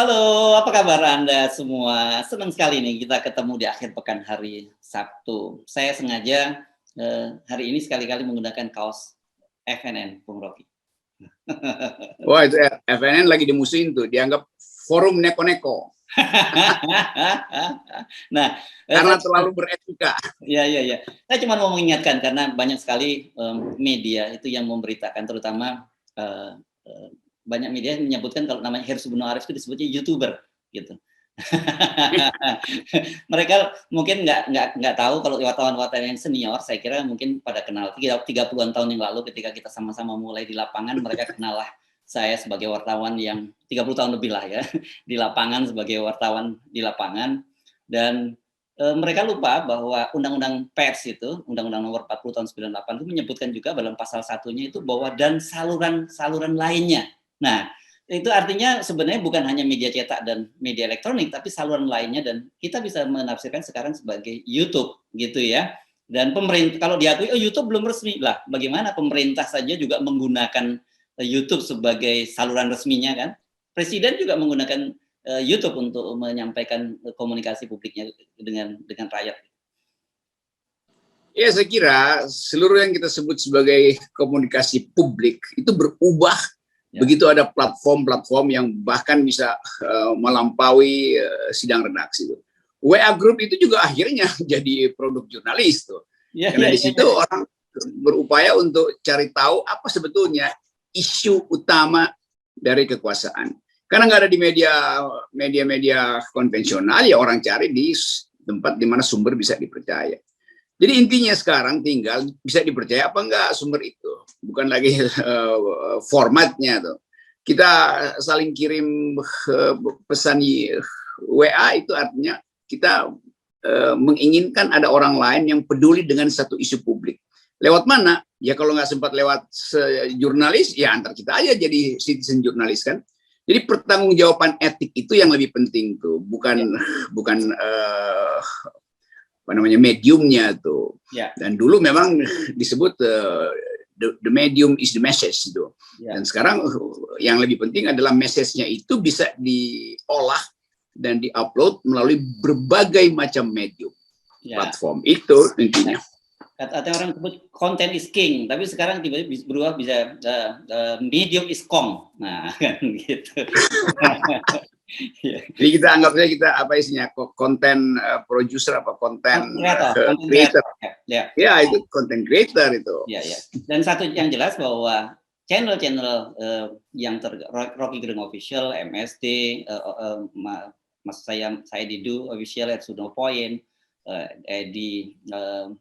Halo, apa kabar Anda semua? Senang sekali nih kita ketemu di akhir pekan hari Sabtu. Saya sengaja hari ini sekali-kali menggunakan kaos FNN, Bung Rocky. Wah, itu FNN lagi dimusuhin tuh, dianggap forum neko-neko. Nah, Karena terlalu beretika. ya. Saya cuma mau mengingatkan karena banyak sekali media itu yang memberitakan, terutama banyak media yang menyebutkan kalau namanya Hersubunno Arif itu disebutnya YouTuber, gitu. Mereka mungkin nggak tahu kalau wartawan-wartawan yang senior, saya kira mungkin pada kenal 30-an tahun yang lalu ketika kita sama-sama mulai di lapangan, mereka kenal lah saya sebagai wartawan yang 30 tahun lebih lah ya, di lapangan sebagai wartawan di lapangan. Dan mereka lupa bahwa Undang-Undang Pers itu, Undang-Undang Nomor 40 tahun 98 itu menyebutkan juga dalam pasal satunya itu bahwa dan saluran lainnya. Nah, itu artinya sebenarnya bukan hanya media cetak dan media elektronik, tapi saluran lainnya, dan kita bisa menafsirkan sekarang sebagai YouTube gitu ya. Dan pemerintah kalau diakui, oh YouTube belum resmi lah, bagaimana pemerintah saja juga menggunakan YouTube sebagai saluran resminya kan? Presiden juga menggunakan YouTube untuk menyampaikan komunikasi publiknya dengan rakyat. Ya, saya kira seluruh yang kita sebut sebagai komunikasi publik itu berubah. Ya. Begitu ada platform-platform yang bahkan bisa melampaui sidang redaksi. WA Group itu juga akhirnya jadi produk jurnalis tuh. Karena di situ orang berupaya untuk cari tahu apa sebetulnya isu utama dari kekuasaan. Karena nggak ada di media konvensional, ya orang cari di tempat di mana sumber bisa dipercaya. Jadi intinya sekarang tinggal bisa dipercaya apa enggak sumber itu. Bukan lagi formatnya tuh. Kita saling kirim pesan WA itu artinya kita menginginkan ada orang lain yang peduli dengan satu isu publik. Lewat mana? Ya kalau nggak sempat lewat jurnalis, ya antar kita aja jadi citizen jurnalis kan. Jadi pertanggungjawaban etik itu yang lebih penting tuh, bukan apa namanya mediumnya tuh. Dan dulu memang disebut the medium is the message itu. Dan sekarang yang lebih penting adalah message-nya itu bisa diolah dan diupload melalui berbagai macam medium platform. Itu intinya. Kata orang sebut content is king, tapi sekarang tiba-tiba berubah bisa medium is kong. Nah, kan gitu. Jadi kita anggapnya kita apa isinya konten producer apa konten creator. Ya itu konten creator itu. Ya. Dan satu yang jelas bahwa channel-channel yang Rocky Gerung Official, MSD, saya Didu Official, Hersubunno Point, di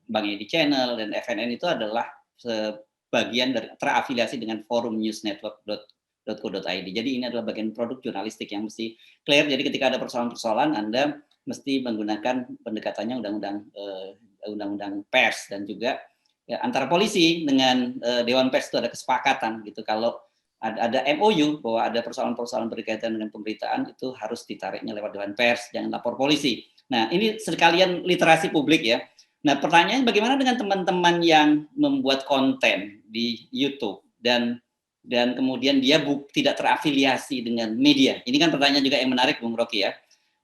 Bang Edi Channel dan FNN itu adalah sebagian dari terafiliasi dengan Forum News Network.co.id. Jadi ini adalah bagian produk jurnalistik yang mesti clear. Jadi ketika ada persoalan-persoalan, Anda mesti menggunakan pendekatannya undang-undang pers, dan juga ya, antara polisi dengan Dewan Pers itu ada kesepakatan gitu. Kalau ada MOU bahwa ada persoalan-persoalan berkaitan dengan pemberitaan itu harus ditariknya lewat Dewan Pers, jangan lapor polisi. Nah, ini sekalian literasi publik ya. Nah, pertanyaannya bagaimana dengan teman-teman yang membuat konten di YouTube dan kemudian dia tidak terafiliasi dengan media? Ini kan pertanyaan juga yang menarik, Bung Rocky ya.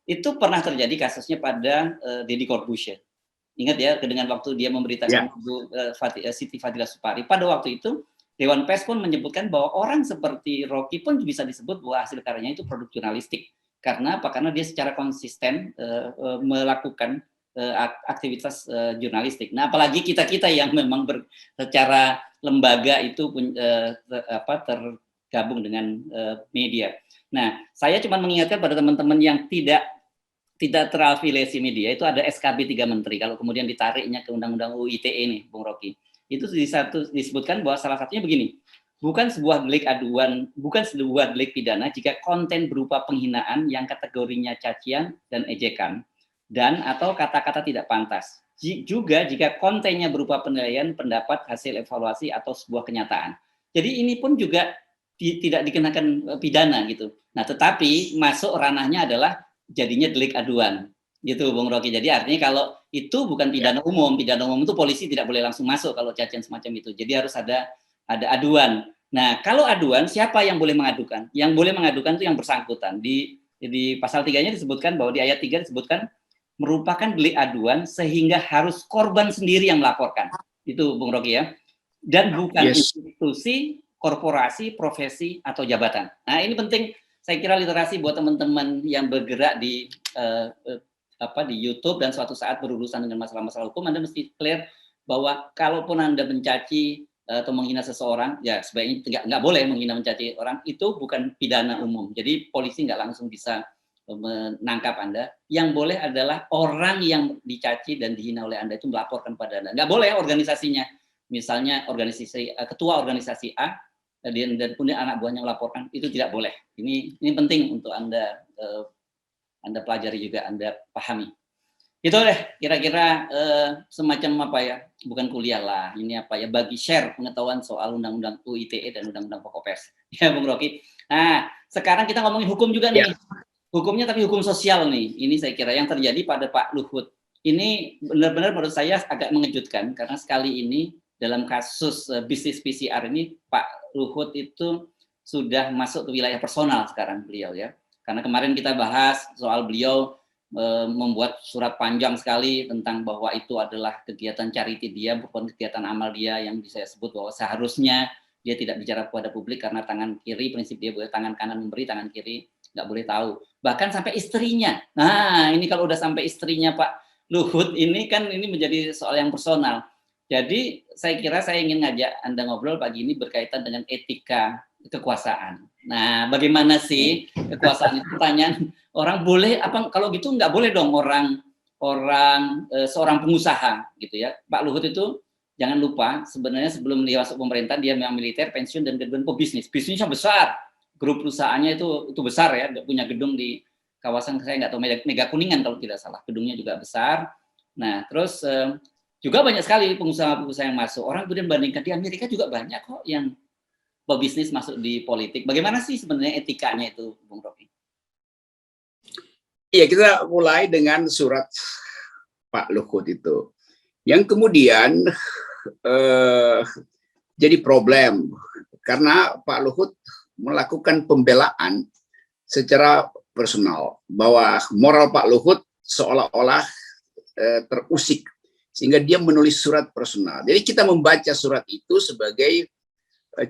Itu pernah terjadi kasusnya pada Deddy Corbuzier. Ingat ya, dengan waktu dia memberitakan Siti Fadila Supari. Pada waktu itu, Dewan Pers pun menyebutkan bahwa orang seperti Rocky pun bisa disebut bahwa hasil karyanya itu produk jurnalistik. Karena apa? Karena dia secara konsisten melakukan aktivitas jurnalistik. Nah, apalagi kita yang memang secara lembaga itu tergabung dengan media. Nah, saya cuma mengingatkan pada teman-teman yang tidak terafiliasi media, itu ada SKB 3 Menteri. Kalau kemudian ditariknya ke Undang-Undang UU ITE nih, Bung Rocky, itu disebutkan bahwa salah satunya begini. Bukan sebuah delik pidana jika konten berupa penghinaan yang kategorinya cacian dan ejekan dan atau kata-kata tidak pantas. Juga jika kontennya berupa penilaian, pendapat, hasil evaluasi atau sebuah kenyataan. Jadi ini pun juga tidak dikenakan pidana gitu. Nah, tetapi masuk ranahnya adalah jadinya delik aduan. Gitu, Bung Rocky. Jadi artinya kalau itu bukan pidana umum itu polisi tidak boleh langsung masuk kalau cacian semacam itu. Jadi harus ada aduan. Nah, kalau aduan, siapa yang boleh mengadukan? Yang boleh mengadukan itu yang bersangkutan. Di Di pasal 3-nya disebutkan bahwa di ayat 3 disebutkan merupakan delik aduan sehingga harus korban sendiri yang melaporkan. Itu Bung Rocky ya. Dan bukan institusi, korporasi, profesi, atau jabatan. Nah, ini penting. Saya kira literasi buat teman-teman yang bergerak di YouTube dan suatu saat berurusan dengan masalah-masalah hukum, Anda mesti clear bahwa kalaupun Anda mencaci atau menghina seseorang, ya sebaiknya nggak boleh menghina mencaci orang, itu bukan pidana umum. Jadi polisi nggak langsung bisa menangkap Anda. Yang boleh adalah orang yang dicaci dan dihina oleh Anda itu melaporkan pada Anda. Nggak boleh organisasinya. Misalnya ketua organisasi A, dan kemudian anak buahnya melaporkan, itu tidak boleh. Ini penting untuk Anda pelajari juga, Anda pahami. Itu deh kira-kira semacam apa ya, bukan kuliah lah, ini apa ya, bagi share pengetahuan soal undang-undang UITE dan undang-undang pokok pers. Ya Bung Rocky. Nah, sekarang kita ngomongin hukum juga nih. Hukumnya tapi hukum sosial nih. Ini saya kira yang terjadi pada Pak Luhut. Ini benar-benar menurut saya agak mengejutkan karena sekali ini dalam kasus bisnis PCR ini Pak Luhut itu sudah masuk ke wilayah personal sekarang beliau ya. Karena kemarin kita bahas soal beliau membuat surat panjang sekali tentang bahwa itu adalah kegiatan charity dia, bukan kegiatan amal dia, yang bisa sebut bahwa seharusnya dia tidak bicara kepada publik karena tangan kiri, prinsip dia boleh tangan kanan memberi, tangan kiri nggak boleh tahu. Bahkan sampai istrinya. Nah, ini kalau udah sampai istrinya Pak Luhut ini kan ini menjadi soal yang personal. Jadi saya kira saya ingin ngajak Anda ngobrol pagi ini berkaitan dengan etika kekuasaan. Nah, bagaimana sih kekuasaan itu? Pertanyaan orang boleh apa, kalau gitu nggak boleh dong seorang pengusaha gitu ya. Pak Luhut itu jangan lupa sebenarnya sebelum dia masuk pemerintah dia memang militer, pensiun dan kemudian pebisnis. Bisnisnya besar, grup perusahaannya itu besar ya, punya gedung di kawasan saya nggak tahu Mega Kuningan kalau tidak salah, gedungnya juga besar. Nah terus juga banyak sekali pengusaha-pengusaha yang masuk. Orang kemudian bandingkan di Amerika juga banyak kok yang pebisnis masuk di politik. Bagaimana sih sebenarnya etikanya itu, Bung Rocky? Iya, kita mulai dengan surat Pak Luhut itu, yang kemudian jadi problem karena Pak Luhut melakukan pembelaan secara personal bahwa moral Pak Luhut seolah-olah terusik sehingga dia menulis surat personal. Jadi kita membaca surat itu sebagai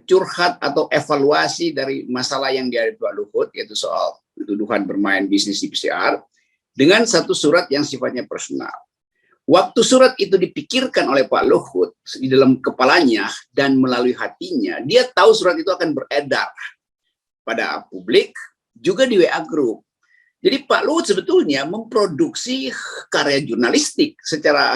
curhat atau evaluasi dari masalah yang dihadapi Pak Luhut, yaitu soal tuduhan bermain bisnis di PCR, dengan satu surat yang sifatnya personal. Waktu surat itu dipikirkan oleh Pak Luhut di dalam kepalanya dan melalui hatinya, dia tahu surat itu akan beredar pada publik, juga di WA Group. Jadi Pak Luhut sebetulnya memproduksi karya jurnalistik secara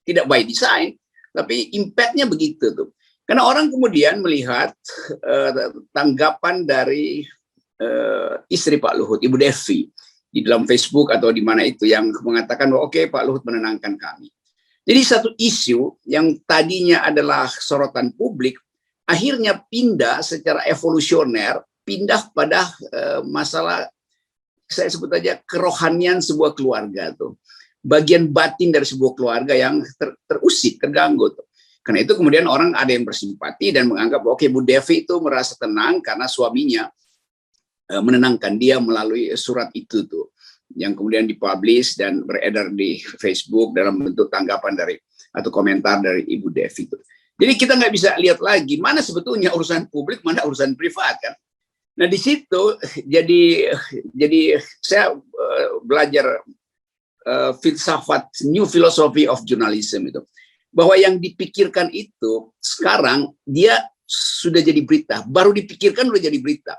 tidak by design, tapi impact-nya begitu tuh. Karena orang kemudian melihat tanggapan dari istri Pak Luhut, Ibu Devi, di dalam Facebook atau di mana itu, yang mengatakan bahwa oke, Pak Luhut menenangkan kami. Jadi satu isu yang tadinya adalah sorotan publik, akhirnya pindah secara evolusioner, pindah pada masalah, saya sebut aja kerohanian sebuah keluarga tuh. Bagian batin dari sebuah keluarga yang terusik, terganggu tuh. Karena itu kemudian orang ada yang bersimpati dan menganggap oke, Bu Devi itu merasa tenang karena suaminya menenangkan dia melalui surat itu tuh, yang kemudian dipublish dan beredar di Facebook dalam bentuk tanggapan dari atau komentar dari Ibu Devi itu. Jadi kita nggak bisa lihat lagi mana sebetulnya urusan publik, mana urusan privat kan. Nah di situ jadi saya belajar filsafat New Philosophy of Journalism itu, bahwa yang dipikirkan itu sekarang dia sudah jadi berita, baru dipikirkan udah jadi berita.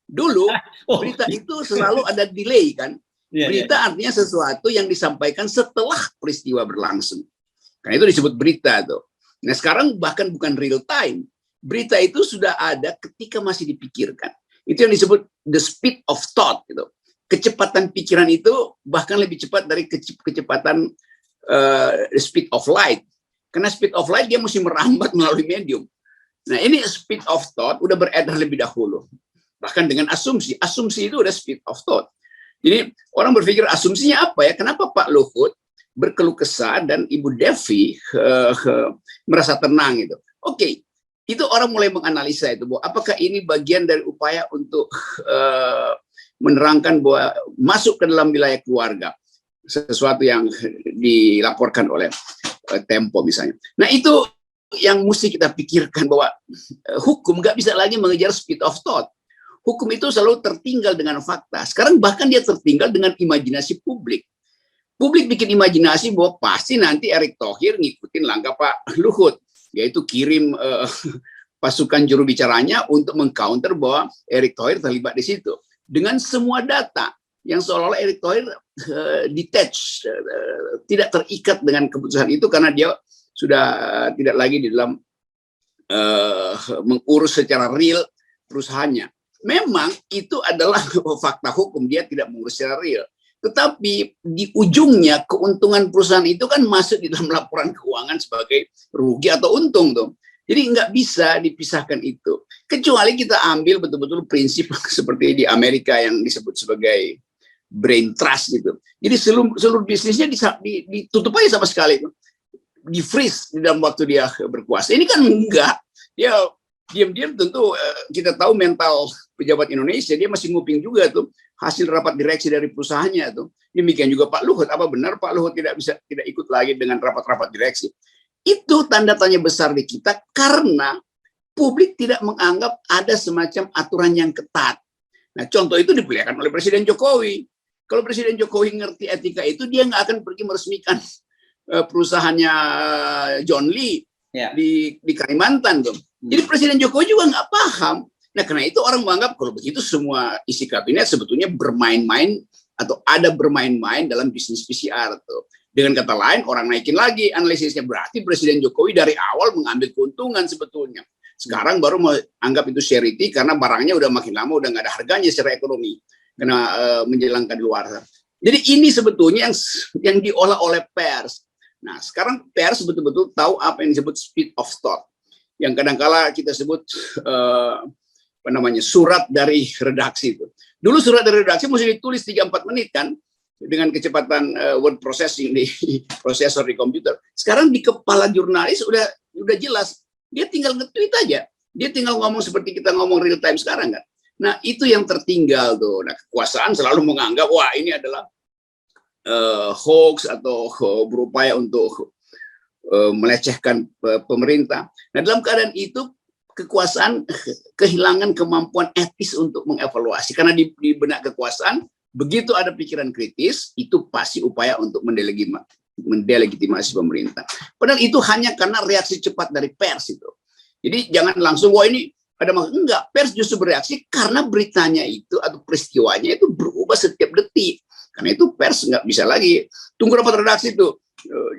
Dulu berita itu selalu ada delay kan. Berita artinya sesuatu yang disampaikan setelah peristiwa berlangsung. Karena itu disebut berita tuh. Nah sekarang bahkan bukan real time. Berita itu sudah ada ketika masih dipikirkan. Itu yang disebut the speed of thought gitu. Kecepatan pikiran itu bahkan lebih cepat dari kecepatan speed of light. Karena speed of light dia mesti merambat melalui medium. Nah ini speed of thought udah beredar lebih dahulu. Bahkan dengan asumsi. Asumsi itu udah speed of thought. Jadi orang berpikir asumsinya apa ya? Kenapa Pak Luhut berkeluh kesah dan Ibu Devi merasa tenang itu? Oke, itu orang mulai menganalisa itu, bahwa apakah ini bagian dari upaya untuk menerangkan bahwa masuk ke dalam wilayah keluarga, sesuatu yang dilaporkan oleh Tempo misalnya. Nah itu yang mesti kita pikirkan, bahwa hukum nggak bisa lagi mengejar speed of thought. Hukum itu selalu tertinggal dengan fakta. Sekarang bahkan dia tertinggal dengan imajinasi publik. Publik bikin imajinasi bahwa pasti nanti Erick Thohir ngikutin langkah Pak Luhut, yaitu kirim pasukan juru bicaranya untuk mengcounter bahwa Erick Thohir terlibat di situ. Dengan semua data yang seolah-olah Erick Thohir detached, tidak terikat dengan keputusan itu karena dia sudah tidak lagi di dalam mengurus secara real perusahaannya. Memang itu adalah fakta hukum, dia tidak mengurus secara real. Tetapi di ujungnya keuntungan perusahaan itu kan masuk di dalam laporan keuangan sebagai rugi atau untung tuh. Jadi nggak bisa dipisahkan itu. Kecuali kita ambil betul-betul prinsip seperti di Amerika yang disebut sebagai brain trust gitu. Jadi seluruh bisnisnya ditutup aja sama sekali, di freeze di dalam waktu dia berkuasa. Ini kan enggak. Dia diam-diam tentu kita tahu mental pejabat Indonesia, dia masih nguping juga tuh hasil rapat direksi dari perusahaannya tuh. Demikian juga Pak Luhut, apa benar Pak Luhut tidak ikut lagi dengan rapat-rapat direksi? Itu tanda tanya besar di kita karena publik tidak menganggap ada semacam aturan yang ketat. Nah, contoh itu diperlihatkan oleh Presiden Jokowi. Kalau Presiden Jokowi ngerti etika itu, dia nggak akan pergi meresmikan perusahaannya John Lee di Kalimantan tuh. Jadi Presiden Jokowi juga nggak paham. Nah, karena itu orang menganggap kalau begitu semua isi kabinet sebetulnya bermain-main atau ada bermain-main dalam bisnis PCR tuh. Dengan kata lain, orang naikin lagi analisisnya, berarti Presiden Jokowi dari awal mengambil keuntungan sebetulnya. Sekarang baru menganggap itu charity karena barangnya udah makin lama udah nggak ada harganya secara ekonomi karena menjelang keluar. Jadi ini sebetulnya yang diolah oleh pers. Nah, sekarang pers betul-betul tahu apa yang disebut speed of thought, yang kadang-kala kita sebut surat dari redaksi itu. Dulu surat dari redaksi mesti ditulis 3-4 menit kan, dengan kecepatan word processing di prosesor di komputer. Sekarang di kepala jurnalis udah jelas, dia tinggal nge-tweet aja, dia tinggal ngomong seperti kita ngomong real time sekarang kan. Nah itu yang tertinggal tuh. Nah kekuasaan selalu menganggap wah ini adalah hoax atau berupaya untuk melecehkan pemerintah. Nah dalam keadaan itu kekuasaan kehilangan kemampuan etis untuk mengevaluasi, karena di benak kekuasaan begitu ada pikiran kritis itu pasti upaya untuk mendelegitimasi pemerintah. Padahal itu hanya karena reaksi cepat dari pers itu. Jadi jangan langsung wah ini ada maksud, enggak. Pers justru bereaksi karena beritanya itu atau peristiwanya itu berubah setiap detik. Karena itu pers nggak bisa lagi tunggu rapat redaksi itu.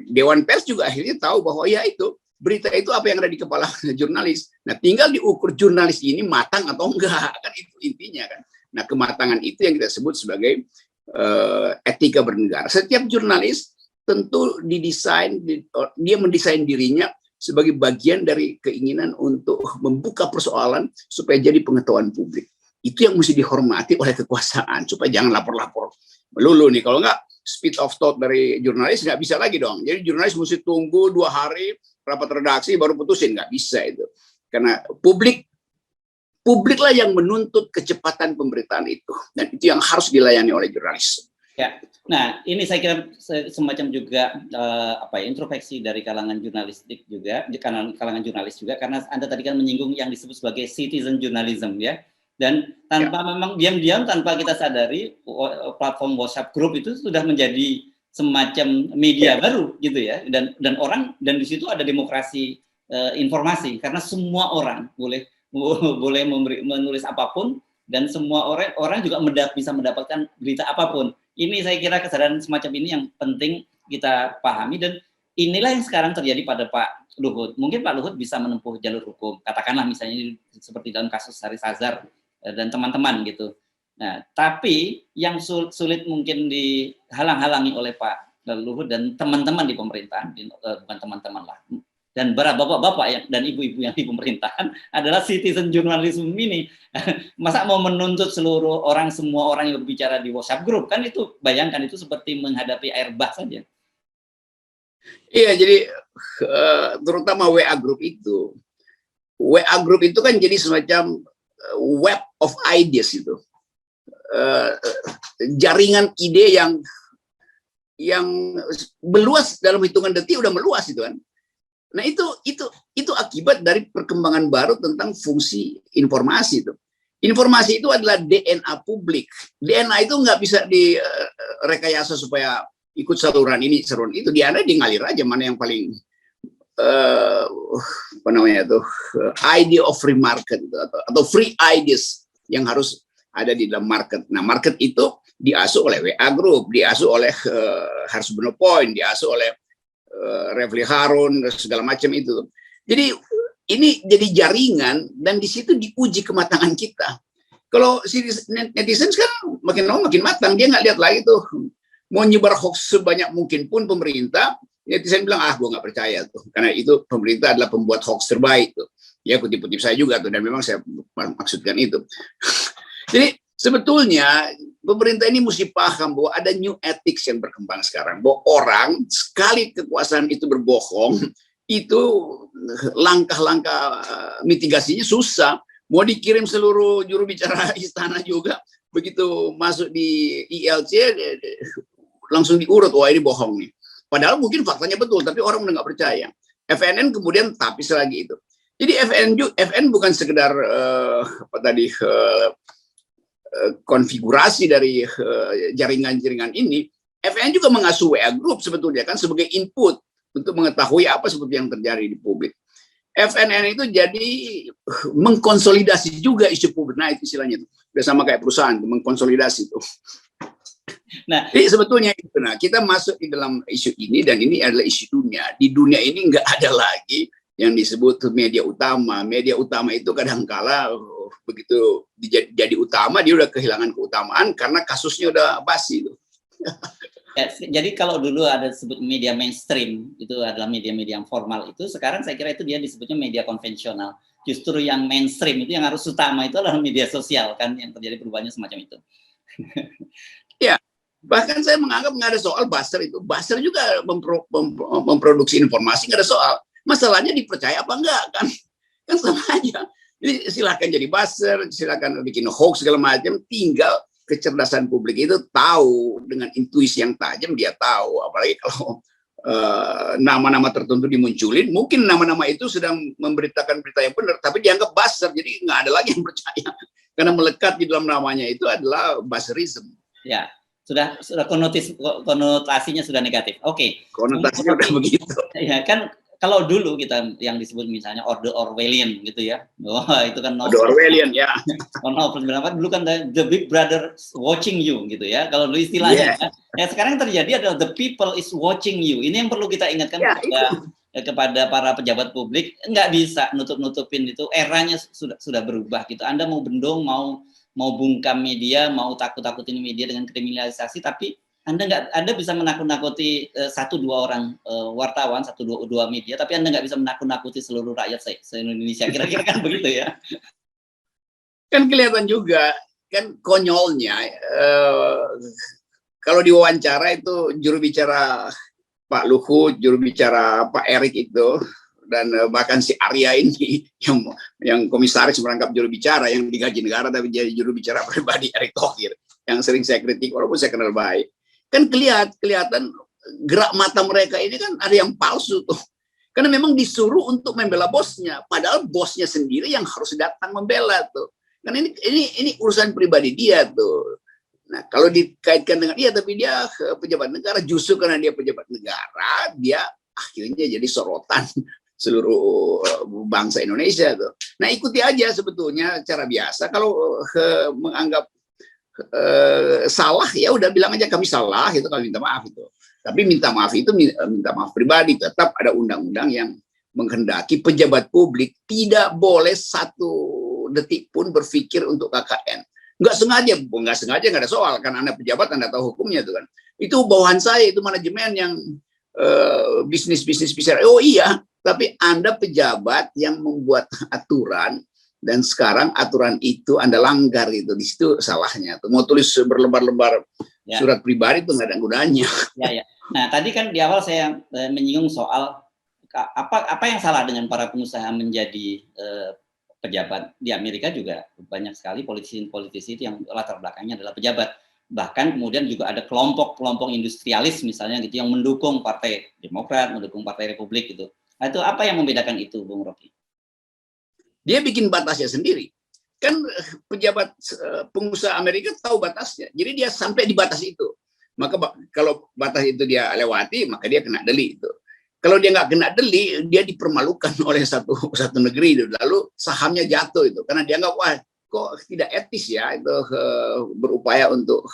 Dewan Pers juga akhirnya tahu bahwa ya itu berita itu apa yang ada di kepala jurnalis. Nah tinggal diukur jurnalis ini matang atau enggak, kan itu intinya kan. Nah kematangan itu yang kita sebut sebagai etika bernegara. Setiap jurnalis tentu dia mendesain dirinya sebagai bagian dari keinginan untuk membuka persoalan supaya jadi pengetahuan publik. Itu yang mesti dihormati oleh kekuasaan supaya jangan lapor-lapor melulu nih. Kalau enggak speed of thought dari jurnalis nggak bisa lagi dong. Jadi jurnalis mesti tunggu 2 hari rapat redaksi baru putusin, nggak bisa itu. Karena publiklah yang menuntut kecepatan pemberitaan itu, dan itu yang harus dilayani oleh jurnalis. Ya, nah ini saya kira semacam juga introspeksi dari kalangan jurnalistik juga, di kalangan jurnalis juga, karena Anda tadi kan menyinggung yang disebut sebagai citizen journalism ya, dan tanpa memang diam-diam tanpa kita sadari platform WhatsApp group itu sudah menjadi semacam media baru gitu ya, dan orang dan di situ ada demokrasi informasi karena semua orang boleh menulis apapun dan semua orang juga bisa mendapatkan berita apapun. Ini saya kira kesadaran semacam ini yang penting kita pahami, dan inilah yang sekarang terjadi pada Pak Luhut. Mungkin Pak Luhut bisa menempuh jalur hukum, katakanlah misalnya seperti dalam kasus Haris Azhar dan teman-teman gitu. Nah, tapi yang sulit mungkin dihalang-halangi oleh Pak Luhut dan teman-teman di pemerintahan, bukan teman-teman lah, dan para bapak-bapak dan ibu-ibu yang di pemerintahan adalah citizen journalism ini. Masa mau menuntut seluruh orang, semua orang yang berbicara di WhatsApp group, kan itu bayangkan itu seperti menghadapi air bah saja. Iya, jadi terutama WA group itu. WA group itu kan jadi semacam web of ideas itu. jaringan ide yang meluas dalam hitungan detik udah meluas itu kan. Nah itu akibat dari perkembangan baru tentang fungsi informasi itu. Informasi itu adalah DNA publik. DNA itu nggak bisa direkayasa supaya ikut saluran ini, saluran itu. Dia ngalir aja mana yang paling apa namanya itu idea of free market itu, atau free ideas yang harus ada di dalam market. Nah, market itu diasuh oleh WA Group, diasuh oleh Harsubono Point, diasuh oleh Refli Harun, segala macam itu. Jadi ini jadi jaringan dan di situ diuji kematangan kita. Kalau si netizen sekarang makin lama makin matang, dia nggak lihat lagi tuh mau nyebar hoax sebanyak mungkin pun pemerintah, netizen bilang gue nggak percaya tuh, karena itu pemerintah adalah pembuat hoax terbaik tuh. Ya kutip-kutip saya juga tuh, dan memang saya maksudkan itu. Jadi sebetulnya pemerintah ini mesti paham bahwa ada new ethics yang berkembang sekarang, bahwa orang sekali kekuasaan itu berbohong, itu langkah-langkah mitigasinya susah. Mau dikirim seluruh juru bicara istana juga, begitu masuk di ILC langsung diurut, wah ini bohong nih. Padahal mungkin faktanya betul, tapi orang udah nggak percaya. FNN kemudian tapis lagi itu. Jadi FN bukan sekedar konfigurasi dari jaringan-jaringan ini. FN juga mengasuh WA Group sebetulnya kan sebagai input untuk mengetahui apa seperti yang terjadi di publik. FNN itu jadi mengkonsolidasi juga isu publik. Nah, itu istilahnya itu. Udah sama kayak perusahaan, mengkonsolidasi itu. Nah, jadi sebetulnya itu. Nah, kita masuk di dalam isu ini dan ini adalah isu dunia. Di dunia ini nggak ada lagi yang disebut media utama. Media utama itu kadangkala begitu jadi utama, dia udah kehilangan keutamaan karena kasusnya udah basi itu. Ya, jadi kalau dulu ada disebut media mainstream, itu adalah media-media yang formal itu, sekarang saya kira itu dia disebutnya media konvensional. Justru yang mainstream itu yang harus utama itu adalah media sosial kan, yang terjadi perubahannya semacam itu. Ya, bahkan saya menganggap nggak ada soal buzzer itu. Buzzer juga memproduksi informasi, nggak ada soal. Masalahnya dipercaya apa enggak kan? Kan sama aja. Jadi silakan jadi buzzer, silakan bikin hoax segala macam, tinggal kecerdasan publik itu tahu dengan intuisi yang tajam, dia tahu. Apalagi kalau nama-nama tertentu dimunculin, mungkin nama-nama itu sedang memberitakan berita yang benar, tapi dianggap buzzer, jadi nggak ada lagi yang percaya karena melekat di dalam namanya itu adalah buzzerism. Ya, sudah konotasinya sudah negatif. Oke. Konotasinya udah begitu. Ya kan. Kalau dulu kita yang disebut misalnya Order Orwellian gitu ya, wah itu kan Order Orwellian ya. Novel 94 dulu kan the Big Brother watching you gitu ya. Kalau dulu istilahnya, ya sekarang terjadi adalah the people is watching you. Ini yang perlu kita ingatkan kepada para pejabat publik. Nggak bisa nutup-nutupin itu. Eranya sudah berubah gitu. Anda mau bendung, mau bungkam media, mau takut-takutin media dengan kriminalisasi, tapi Anda bisa menakut-nakuti 1-2 orang wartawan, 1-2 media, tapi Anda nggak bisa menakut-nakuti seluruh rakyat se-Indonesia. Kira-kira kan begitu ya? Kan kelihatan juga, kan konyolnya, kalau diwawancara itu juru bicara Pak Luhut, juru bicara Pak Erik itu, dan bahkan si Arya ini yang komisaris merangkap juru bicara, yang digaji negara tapi jadi juru bicara pribadi Erick Thohir, yang sering saya kritik walaupun saya kenal baik. Kan kelihatan gerak mata mereka ini kan ada yang palsu tuh. Karena memang disuruh untuk membela bosnya, padahal bosnya sendiri yang harus datang membela tuh. Karena ini urusan pribadi dia tuh. Nah, kalau dikaitkan dengan dia, tapi dia pejabat negara, justru karena dia pejabat negara, dia akhirnya jadi sorotan seluruh bangsa Indonesia tuh. Nah, ikuti aja sebetulnya cara biasa. Kalau menganggap salah, ya udah bilang aja kami salah, itu kami minta maaf itu. Tapi minta maaf itu minta maaf pribadi. Tetap ada undang-undang yang menghendaki pejabat publik tidak boleh 1 detik pun berpikir untuk KKN. Nggak sengaja nggak ada soal, kan Anda pejabat, Anda tahu hukumnya itu kan. Itu bawahan saya, itu manajemen yang bisnis bisa. Oh iya, tapi Anda pejabat yang membuat aturan, dan sekarang aturan itu Anda langgar gitu, di situ salahnya. Mau tulis berlembar-lembar surat pribadi itu nggak ada gunanya. Ya. Nah, tadi kan di awal saya menyinggung soal apa yang salah dengan para pengusaha menjadi pejabat di Amerika juga banyak sekali politisi-politisi itu yang latar belakangnya adalah pejabat. Bahkan kemudian juga ada kelompok-kelompok industrialis misalnya gitu yang mendukung Partai Demokrat, mendukung Partai Republik gitu. Nah, itu apa yang membedakan itu, Bung Rocky? Dia bikin batasnya sendiri. Kan pejabat pengusaha Amerika tahu batasnya. Jadi dia sampai di batas itu. Maka kalau batas itu dia lewati, maka dia kena deli itu. Kalau dia nggak kena deli, dia dipermalukan oleh satu negeri itu. Lalu sahamnya jatuh itu karena dia nggak, wah kok tidak etis ya itu berupaya untuk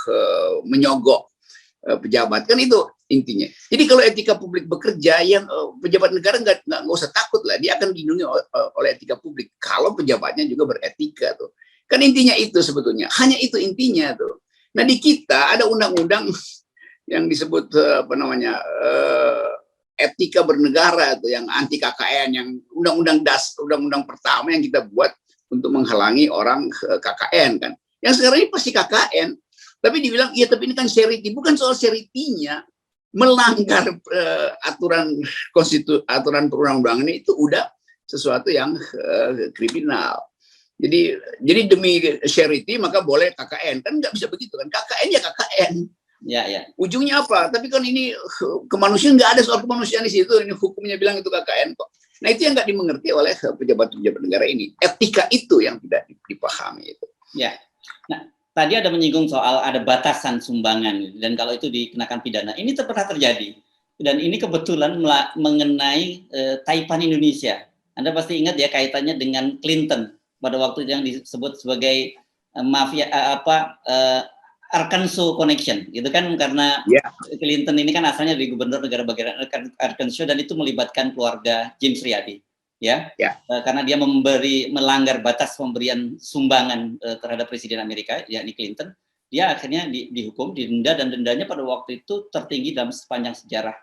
menyogok pejabat, kan itu intinya. Jadi kalau etika publik bekerja, yang pejabat negara nggak usah takut lah, dia akan dilindungi oleh etika publik kalau pejabatnya juga beretika tuh. Kan intinya itu sebetulnya, hanya itu intinya tuh. Nah di kita ada undang-undang yang disebut apa namanya etika bernegara tuh, yang anti KKN, yang undang-undang pertama yang kita buat untuk menghalangi orang KKN kan. Yang sekarang ini pasti KKN, tapi dibilang iya tapi ini kan charity, bukan soal charity-nya. Melanggar aturan perundang-undangan itu udah sesuatu yang kriminal. Jadi demi charity maka boleh KKN, kan nggak bisa begitu kan. KKN ya KKN. Ya, ya. Ujungnya apa? Tapi kan ini kemanusiaan, nggak ada soal kemanusiaan di situ. Ini hukumnya bilang itu KKN kok. Nah itu yang nggak dimengerti oleh pejabat-pejabat negara ini. Etika itu yang tidak dipahami itu. Ya. Nah tadi ada menyinggung soal ada batasan sumbangan dan kalau itu dikenakan pidana. Ini pernah terjadi dan ini kebetulan mengenai Taipan Indonesia. Anda pasti ingat ya kaitannya dengan Clinton pada waktu yang disebut sebagai mafia Arkansas Connection, gitu kan, karena Clinton ini kan asalnya dari gubernur negara bagian Arkansas dan itu melibatkan keluarga James Riyadi, ya, karena dia melanggar batas pemberian sumbangan terhadap Presiden Amerika, yakni Clinton, dia akhirnya dihukum, didenda dan dendanya pada waktu itu tertinggi dalam sepanjang sejarah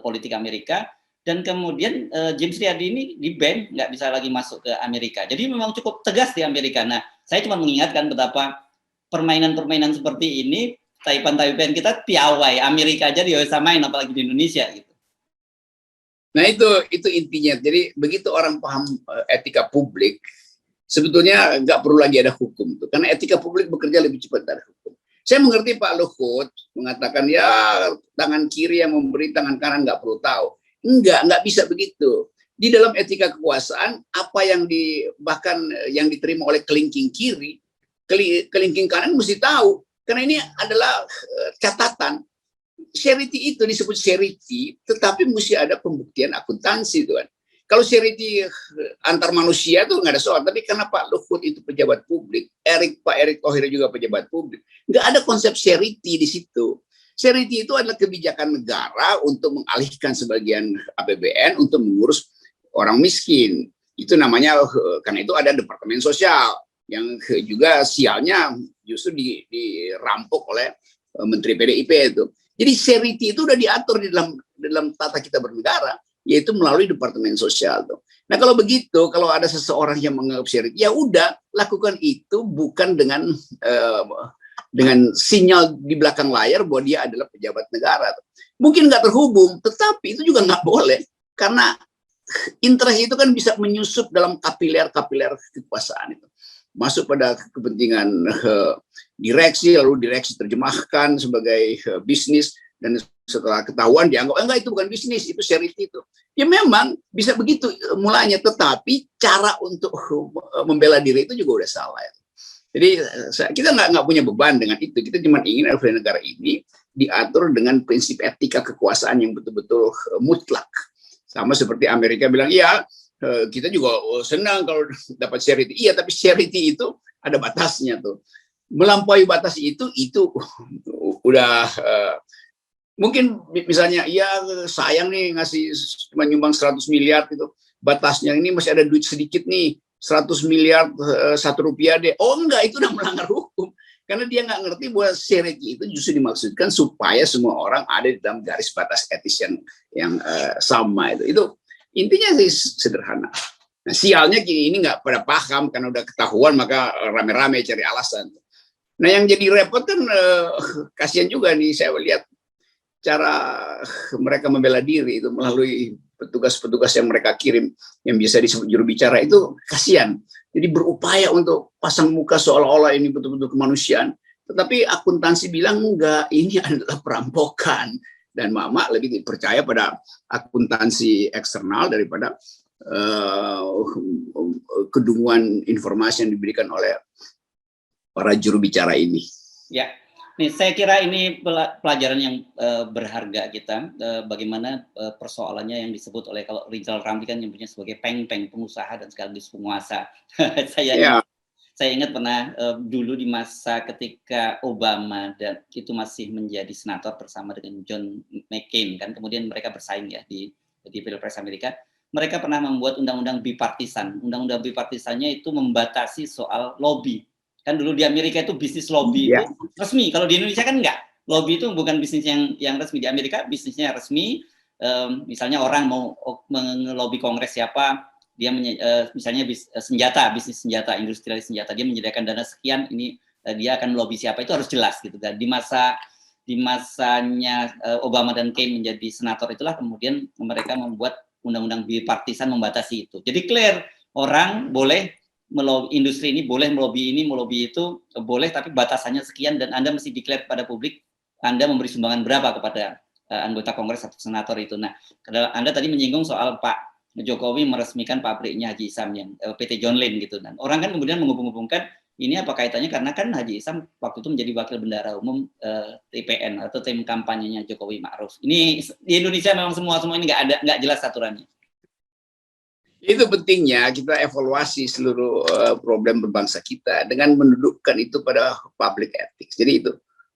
politik Amerika. Dan kemudian James Riyadi ini di-ban, nggak bisa lagi masuk ke Amerika. Jadi memang cukup tegas di Amerika. Nah, saya cuma mengingatkan betapa permainan-permainan seperti ini, Taipan kita piawai, Amerika aja dia bisa main, apalagi di Indonesia gitu. Nah itu intinya. Jadi begitu orang paham etika publik, sebetulnya nggak perlu lagi ada hukum tuh, karena etika publik bekerja lebih cepat dari hukum. Saya mengerti Pak Luhut mengatakan ya tangan kiri yang memberi, tangan kanan nggak perlu tahu. Nggak bisa begitu. Di dalam etika kekuasaan, apa yang bahkan yang diterima oleh kelingking kiri, kelingking kanan mesti tahu, karena ini adalah catatan. Charity itu disebut charity, tetapi mesti ada pembuktian akuntansi, tuan. Kalau charity antar manusia tuh nggak ada soal, tapi karena Pak Luhut itu pejabat publik, Pak Erick Thohir juga pejabat publik, nggak ada konsep charity di situ. Charity itu adalah kebijakan negara untuk mengalihkan sebagian APBN untuk mengurus orang miskin. Itu namanya, karena itu ada Departemen Sosial yang juga sialnya justru dirampok oleh Menteri PDIP itu. Jadi charity itu udah diatur di dalam tata kita bernegara, yaitu melalui Departemen Sosial tuh. Nah kalau begitu, kalau ada seseorang yang menganggap charity, ya udah lakukan itu bukan dengan sinyal di belakang layar bahwa dia adalah pejabat negara tuh. Mungkin nggak terhubung, tetapi itu juga nggak boleh karena interest itu kan bisa menyusup dalam kapiler kekuasaan itu. Masuk pada kepentingan direksi, lalu direksi terjemahkan sebagai bisnis, dan setelah ketahuan dianggap enggak itu bukan bisnis, itu charity itu. Ya memang bisa begitu mulanya, tetapi cara untuk membela diri itu juga udah salah. Jadi kita nggak punya beban dengan itu. Kita cuma ingin negara ini diatur dengan prinsip etika kekuasaan yang betul-betul mutlak. Sama seperti Amerika bilang, iya kita juga senang kalau dapat charity. Iya, tapi charity itu ada batasnya tuh. Melampaui batas itu udah mungkin misalnya ya sayang nih ngasih cuma nyumbang 100 miliar gitu. Batasnya ini masih ada duit sedikit nih, 100 miliar Rp1 deh. Oh enggak, itu udah melanggar hukum. Karena dia nggak ngerti bahwa charity itu justru dimaksudkan supaya semua orang ada di dalam garis batas etis yang sama itu. Itu intinya sih sederhana. Nah, sialnya ini nggak pada paham karena udah ketahuan maka rame-rame cari alasan. Nah yang jadi repot kan kasihan juga nih, saya lihat cara mereka membela diri itu melalui petugas-petugas yang mereka kirim yang biasa disebut juru bicara itu kasihan. Jadi berupaya untuk pasang muka seolah-olah ini betul-betul kemanusiaan. Tetapi akuntansi bilang enggak, ini adalah perampokan. Dan Mama lebih percaya pada akuntansi eksternal daripada kedunguan informasi yang diberikan oleh para juru bicara ini. Ya, nih saya kira ini pelajaran yang berharga kita, bagaimana persoalannya yang disebut oleh kalau Rizal Ramli kan nyebutnya sebagai peng-peng, pengusaha dan sekaligus penguasa. Saya ingat pernah dulu di masa ketika Obama dan itu masih menjadi senator bersama dengan John McCain kan, kemudian mereka bersaing ya di Pilpres Amerika. Mereka pernah membuat undang-undang bipartisan. Undang-undang bipartisannya itu membatasi soal lobby. Kan dulu di Amerika itu bisnis lobby itu resmi. Kalau di Indonesia kan enggak. Lobby itu bukan bisnis yang resmi. Di Amerika bisnisnya resmi. Misalnya orang mau ngelobi Kongres siapa, dia misalnya bisnis senjata, industrialis senjata, dia menyediakan dana sekian, ini dia akan melobi siapa, itu harus jelas gitu. Dan di masanya Obama dan Kane menjadi senator itulah kemudian mereka membuat undang-undang bipartisan membatasi itu. Jadi clear, orang boleh industri ini boleh melobi ini, melobi itu boleh, tapi batasannya sekian dan Anda mesti declare pada publik Anda memberi sumbangan berapa kepada anggota Kongres atau senator itu. Nah, Anda tadi menyinggung soal Pak Jokowi meresmikan pabriknya Haji Isam yang PT John Lane gitu, dan orang kan kemudian menghubung-hubungkan ini apa kaitannya karena kan Haji Isam waktu itu menjadi wakil bendahara umum TPN atau tim kampanyenya Jokowi Ma'ruf. Ini di Indonesia memang semua ini nggak jelas aturannya. Itu pentingnya kita evaluasi seluruh problem berbangsa kita dengan mendudukkan itu pada public ethics. Jadi itu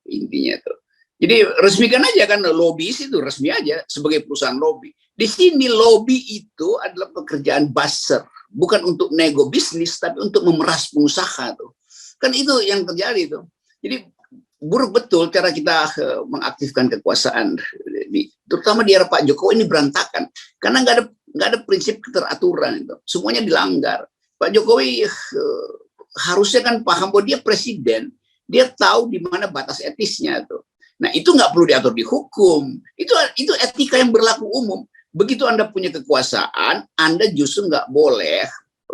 intinya tuh. Jadi resmikan aja kan, lobbyis itu resmi aja sebagai perusahaan lobby. Di sini lobby itu adalah pekerjaan buzzer, bukan untuk nego bisnis, tapi untuk memeras pengusaha tuh. Kan itu yang terjadi tuh. Jadi buruk betul cara kita mengaktifkan kekuasaan, terutama di era Pak Jokowi ini berantakan, karena nggak ada prinsip keteraturan itu, semuanya dilanggar. Pak Jokowi harusnya kan paham bahwa dia presiden, dia tahu di mana batas etisnya tuh. Nah itu nggak perlu diatur di hukum, itu etika yang berlaku umum. Begitu Anda punya kekuasaan, Anda justru nggak boleh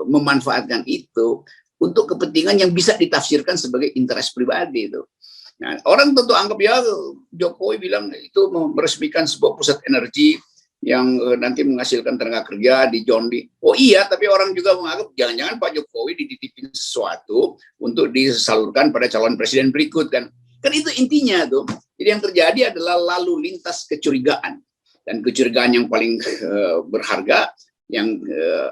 memanfaatkan itu untuk kepentingan yang bisa ditafsirkan sebagai interest pribadi itu. Nah, orang tentu anggap ya Jokowi bilang itu meresmikan sebuah pusat energi yang nanti menghasilkan tenaga kerja di John Lee. Oh iya, tapi orang juga menganggap jangan-jangan Pak Jokowi dititipin sesuatu untuk disalurkan pada calon presiden berikut kan. Kan itu intinya tuh. Jadi yang terjadi adalah lalu lintas kecurigaan. Dan kecurigaan yang paling berharga yang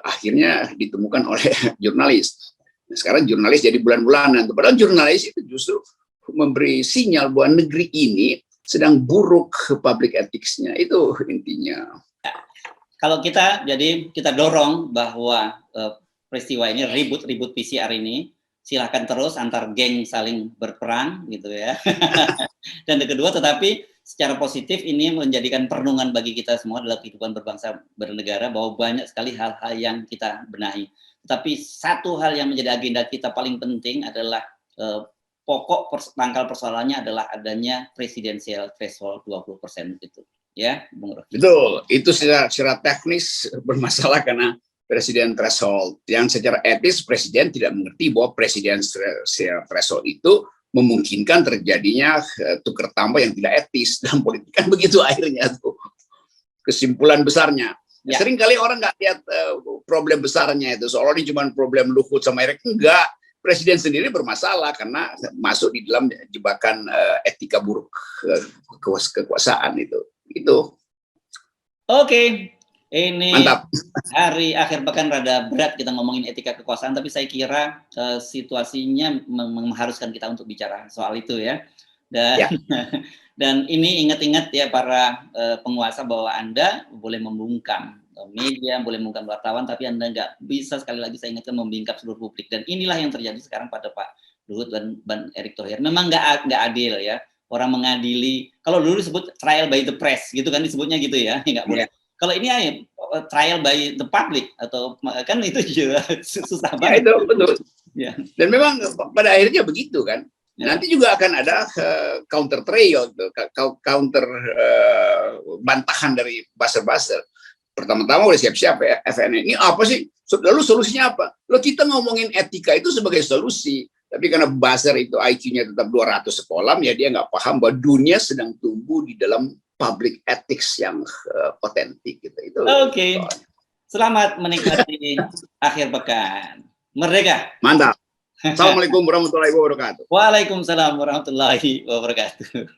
akhirnya ditemukan oleh jurnalis. Nah, sekarang jurnalis jadi bulan-bulanan. Padahal jurnalis itu justru memberi sinyal bahwa negeri ini sedang buruk public ethics-nya. Itu intinya. Kalau kita dorong bahwa peristiwa ini ribut PCR ini, silakan terus antar geng saling berperang gitu ya. Dan yang kedua, tetapi secara positif ini menjadikan perenungan bagi kita semua dalam kehidupan berbangsa bernegara bahwa banyak sekali hal-hal yang kita benahi. Tetapi satu hal yang menjadi agenda kita paling penting adalah pokok pangkal persoalannya adalah adanya presidensial threshold 20% itu. Ya, Bung Rocky. Betul, itu secara teknis bermasalah karena presiden threshold yang secara etis presiden tidak mengerti bahwa presidensial threshold itu memungkinkan terjadinya tukar tambah yang tidak etis dalam politik, kan begitu akhirnya tuh kesimpulan besarnya. Ya. Sering kali orang nggak lihat problem besarnya itu, seolah ini cuma problem Luhut sama Erick. Enggak, presiden sendiri bermasalah karena masuk di dalam jebakan etika buruk kekuasaan itu. Oke. Ini mantap. Hari akhir pekan rada berat kita ngomongin etika kekuasaan, tapi saya kira situasinya mengharuskan kita untuk bicara soal itu ya. Dan ini ingat-ingat ya para penguasa bahwa Anda boleh membungkam media, boleh membungkam wartawan, tapi Anda nggak bisa, sekali lagi saya ingatkan, membingkap seluruh publik. Dan inilah yang terjadi sekarang pada Pak Luhut dan Erick Thohir. Memang nggak adil ya, orang mengadili. Kalau dulu disebut trial by the press gitu kan, disebutnya gitu ya, nggak boleh. Kalau ini trial by the public atau kan itu juga susah banget. Ya, itu betul. Ya. Dan memang pada akhirnya begitu kan. Ya. Nanti juga akan ada counter trial, counter bantahan dari buzzer-buzzer. pertama-tama udah siap-siap ya, FNN ini apa sih? Lalu solusinya apa? Lo kita ngomongin etika itu sebagai solusi, tapi karena buzzer itu IQ-nya tetap 200 sekolah, ya dia nggak paham bahwa dunia sedang tumbuh di dalam public ethics yang otentik gitu. Itu. Oke. Selamat menikmati akhir pekan. Merdeka. Mantap. Assalamualaikum warahmatullahi wabarakatuh. Waalaikumsalam warahmatullahi wabarakatuh.